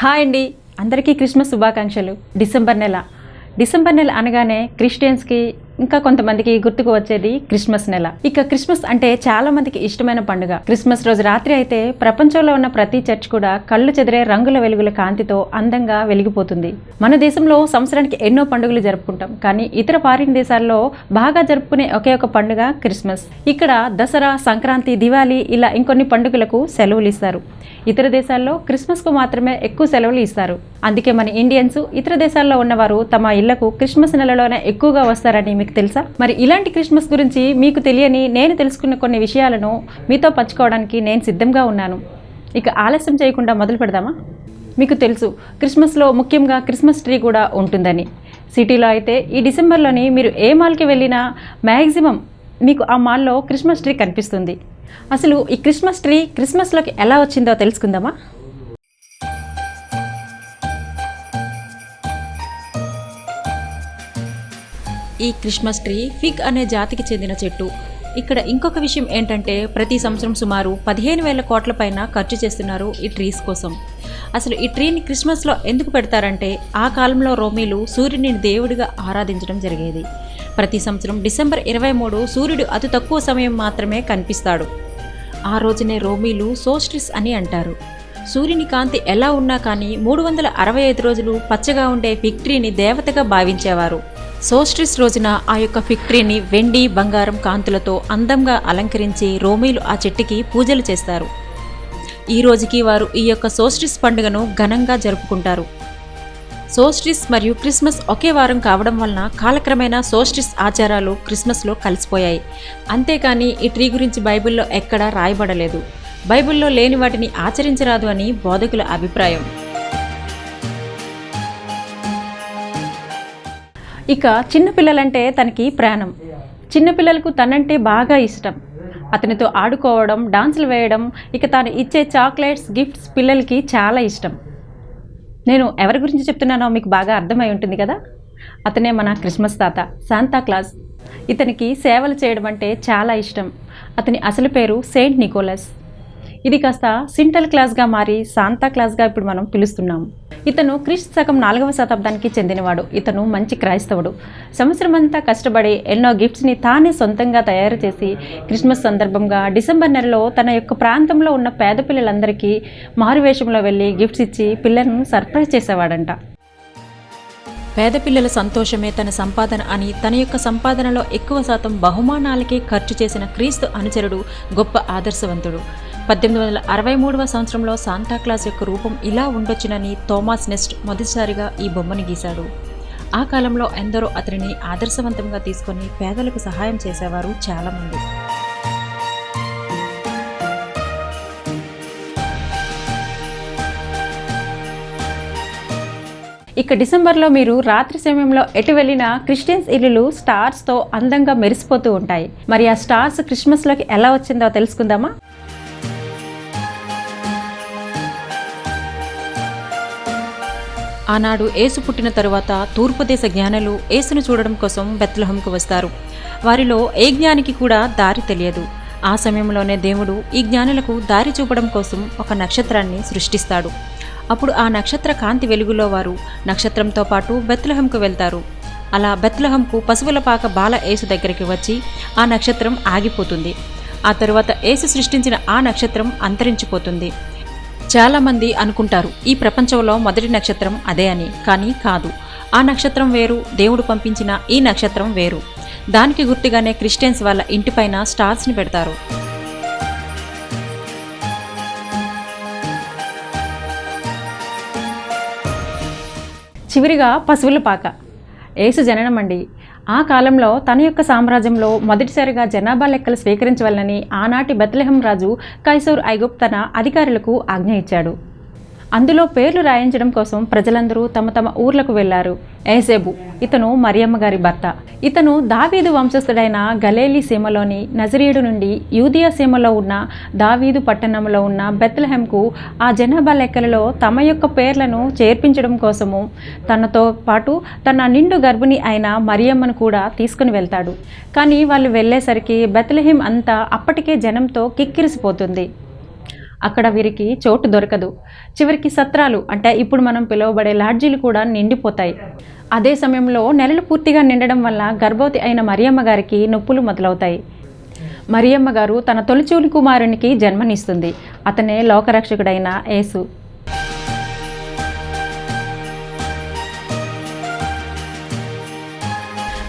Hi అండి, అందరికీ Christmas శుభాకాంక్షలు. డిసెంబర్ నెల అనగానే క్రిస్టియన్స్కి ఇంకా కొంతమందికి గుర్తుకు వచ్చేది క్రిస్మస్ నెల. ఇక క్రిస్మస్ అంటే చాలా మందికి ఇష్టమైన పండుగ. క్రిస్మస్ రోజు రాత్రి అయితే ప్రపంచంలో ఉన్న ప్రతి చర్చ్ కూడా కళ్ళు చెదిరే రంగుల వెలుగుల కాంతితో అందంగా వెలిగిపోతుంది. మన దేశంలో సంవత్సరానికి ఎన్నో పండుగలు జరుపుకుంటాం, కానీ ఇతర ఫారిన్ దేశాల్లో బాగా జరుపుకునే ఒకే ఒక పండుగ క్రిస్మస్. ఇక్కడ దసరా, సంక్రాంతి, దివాళీ ఇలా ఇంకొన్ని పండుగలకు సెలవులు ఇస్తారు. ఇతర దేశాల్లో క్రిస్మస్కు మాత్రమే ఎక్కువ సెలవులు ఇస్తారు. అందుకే మన ఇండియన్స్ ఇతర దేశాల్లో ఉన్నవారు తమ ఇళ్లకు క్రిస్మస్ నెలలోనే ఎక్కువగా వస్తారని మీకు తెలుసా? మరి ఇలాంటి క్రిస్మస్ గురించి మీకు తెలియని నేను తెలుసుకున్న కొన్ని విషయాలను మీతో పంచుకోవడానికి నేను సిద్ధంగా ఉన్నాను. ఇక ఆలస్యం చేయకుండా మొదలు పెడదామా? మీకు తెలుసు, క్రిస్మస్లో ముఖ్యంగా క్రిస్మస్ ట్రీ కూడా ఉంటుందని. సిటీలో అయితే ఈ డిసెంబర్లోని మీరు ఏ మాల్కి వెళ్ళినా మ్యాక్సిమం మీకు ఆ మాల్లో క్రిస్మస్ ట్రీ కనిపిస్తుంది. అసలు ఈ క్రిస్మస్ ట్రీ క్రిస్మస్లోకి ఎలా వచ్చిందో తెలుసుకుందామా? ఈ క్రిస్మస్ ట్రీ ఫిగ్ అనే జాతికి చెందిన చెట్టు. ఇక్కడ ఇంకొక విషయం ఏంటంటే ప్రతి సంవత్సరం సుమారు 15,000 కోట్ల పైన ఖర్చు చేస్తున్నారు ఈ ట్రీస్ కోసం. అసలు ఈ ట్రీని క్రిస్మస్లో ఎందుకు పెడతారంటే ఆ కాలంలో రోమీలు సూర్యుని దేవుడిగా ఆరాధించడం జరిగేది. ప్రతి సంవత్సరం డిసెంబర్ 23 సూర్యుడు అతి తక్కువ సమయం మాత్రమే కనిపిస్తాడు. ఆ రోజునే రోమీలు సోల్స్టిస్ అని అంటారు. సూర్యుని కాంతి ఎలా ఉన్నా కానీ 365 రోజులు పచ్చగా ఉండే ఫిగ్ ట్రీని దేవతగా భావించేవారు. సోల్స్టిస్ రోజున ఆ యొక్క ఫిగ్ ట్రీని వెండి, బంగారం కాంతులతో అందంగా అలంకరించి రోమీలు ఆ చెట్టుకి పూజలు చేస్తారు. ఈ రోజుకి వారు ఈ యొక్క సోల్స్టిస్ పండుగను ఘనంగా జరుపుకుంటారు. సోల్స్టిస్ మరియు క్రిస్మస్ ఒకే వారం కావడం వలన కాలక్రమేణా సోల్స్టిస్ ఆచారాలు క్రిస్మస్లో కలిసిపోయాయి. అంతేకాని ఈ ట్రీ గురించి బైబిల్లో ఎక్కడా రాయబడలేదు. బైబిల్లో లేని వాటిని ఆచరించరాదు అని బోధకుల అభిప్రాయం. ఇక చిన్నపిల్లలంటే తనకి ప్రాణం. చిన్నపిల్లలకు తనంటే బాగా ఇష్టం. అతనితో ఆడుకోవడం, డాన్సులు వేయడం, ఇక తాను ఇచ్చే చాక్లెట్స్, గిఫ్ట్స్ పిల్లలకి చాలా ఇష్టం. నేను ఎవరి గురించి చెప్తున్నానో మీకు బాగా అర్థమై ఉంటుంది కదా. అతనే మన క్రిస్మస్ తాత, శాంతా క్లాస్. ఇతనికి సేవలు చేయడం అంటే చాలా ఇష్టం. అతని అసలు పేరు సెయింట్ నికోలస్. ఇది కాస్త సింటల్ క్లాస్గా మారి శాంతా క్లాస్గా ఇప్పుడు మనం పిలుస్తున్నాము. ఇతను క్రీస్తు శకం 4వ శతాబ్దానికి చెందినవాడు. ఇతను మంచి క్రైస్తవుడు. సంవత్సరం అంతా కష్టపడి ఎన్నో గిఫ్ట్స్ని తానే సొంతంగా తయారు చేసి క్రిస్మస్ సందర్భంగా డిసెంబర్ నెలలో తన యొక్క ప్రాంతంలో ఉన్న పేద పిల్లలందరికీ మారువేషంలో వెళ్ళి గిఫ్ట్స్ ఇచ్చి పిల్లలను సర్ప్రైజ్ చేసేవాడంట. పేద పిల్లల సంతోషమే తన సంపాదన అని, తన యొక్క సంపాదనలో ఎక్కువ శాతం బహుమానాలకే ఖర్చు చేసిన క్రీస్తు అనుచరుడు, గొప్ప ఆదర్శవంతుడు. 1863వ సంవత్సరంలో శాంతాక్లాస్ యొక్క రూపం ఇలా ఉండొచ్చునని థోమాస్ నెస్ట్ మొదటిసారిగా ఈ బొమ్మని గీశాడు. ఆ కాలంలో ఎందరో అతనిని ఆదర్శవంతంగా తీసుకొని పేదలకు సహాయం చేసేవారు చాలామంది. ఇక డిసెంబర్లో మీరు రాత్రి సమయంలో ఎటు వెళ్ళినా క్రిస్టియన్స్ ఇల్లులు స్టార్స్తో అందంగా మెరిసిపోతూ ఉంటాయి. మరి ఆ స్టార్స్ క్రిస్మస్లోకి ఎలా వచ్చిందో తెలుసుకుందామా? ఆనాడు యేసు పుట్టిన తరువాత తూర్పు దేశ జ్ఞానులు యేసును చూడడం కోసం బెత్లెహేముకు వస్తారు. వారిలో ఏ జ్ఞానికి కూడా దారి తెలియదు. ఆ సమయంలోనే దేవుడు ఈ జ్ఞానులకు దారి చూపడం కోసం ఒక నక్షత్రాన్ని సృష్టిస్తాడు. అప్పుడు ఆ నక్షత్ర కాంతి వెలుగులో వారు నక్షత్రంతో పాటు బెత్లెహేముకు వెళ్తారు. అలా బెత్లెహేముకు పశువుల పాక బాల యేసు దగ్గరికి వచ్చి ఆ నక్షత్రం ఆగిపోతుంది. ఆ తరువాత యేసు సృష్టించిన ఆ నక్షత్రం అంతరించిపోతుంది. చాలామంది అనుకుంటారు ఈ ప్రపంచంలో మొదటి నక్షత్రం అదే అని, కానీ కాదు. ఆ నక్షత్రం వేరు, దేవుడు పంపించిన ఈ నక్షత్రం వేరు. దానికి గుర్తుగానే క్రిస్టియన్స్ వాళ్ళ ఇంటిపైన స్టార్స్ని పెడతారు. చివరిగా పశువుల పాక. యేసు జననం అండి. ఆ కాలంలో తన యొక్క సామ్రాజ్యంలో మొదటిసారిగా జనాభా లెక్కలు స్వీకరించవాలని ఆనాటి బెత్లెహేం రాజు కైసర్ ఐగుప్తు తన అధికారులకు ఆజ్ఞ ఇచ్చాడు. అందులో పేర్లు రాయించడం కోసం ప్రజలందరూ తమ తమ ఊర్లకు వెళ్లారు. ఏసేబు, ఇతను మరియమ్మ గారి భర్త. ఇతను దావీదు వంశస్థుడైన గలీలీ సీమలోని నజరీయుడు నుండి యూదియా సీమలో ఉన్న దావీదు పట్టణంలో ఉన్న బెత్లెహేంకు ఆ జనాభా లెక్కలలో తమ యొక్క పేర్లను చేర్పించడం కోసము తనతో పాటు తన నిండు గర్భిణి అయిన మరియమ్మను కూడా తీసుకుని వెళ్తాడు. కానీ వాళ్ళు వెళ్ళేసరికి బెత్లెహేం అంతా అప్పటికే జనంతో కిక్కిరిసిపోతుంది. అక్కడ వీరికి చోటు దొరకదు. చివరికి సత్రాలు అంటే ఇప్పుడు మనం పిలువబడే లాడ్జీలు కూడా నిండిపోతాయి. అదే సమయంలో నెలలు పూర్తిగా నిండడం వల్ల గర్భవతి అయిన మరియమ్మ గారికి నొప్పులు మొదలవుతాయి. మరియమ్మ గారు తన తొలిచూలి కుమారునికి జన్మనిస్తుంది. అతనే లోకరక్షకుడైన యేసు.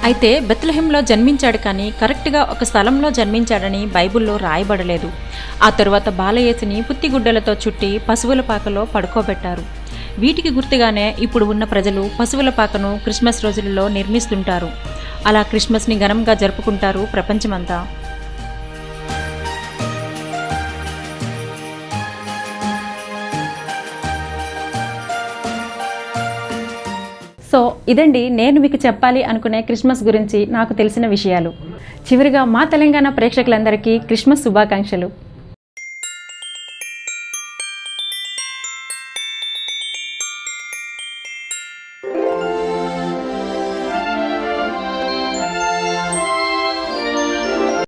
అయితే బెత్లెహేంలో జన్మించాడు, కానీ కరెక్ట్గా ఒక స్థలంలో జన్మించాడని బైబిల్లో రాయబడలేదు. ఆ తరువాత బాలయేసుని పుత్తిగుడ్డలతో చుట్టి పశువుల పాకలో పడుకోబెట్టారు. వీటికి గుర్తుగానే ఇప్పుడు ఉన్న ప్రజలు పశువుల పాకను క్రిస్మస్ రోజులలో నిర్మిస్తుంటారు. అలా క్రిస్మస్ని ఘనంగా జరుపుకుంటారు ప్రపంచమంతా. సో ఇదండి నేను మీకు చెప్పాలి అనుకునే క్రిస్మస్ గురించి నాకు తెలిసిన విషయాలు. చివరిగా మా తెలంగాణ ప్రేక్షకులందరికీ క్రిస్మస్ శుభాకాంక్షలు.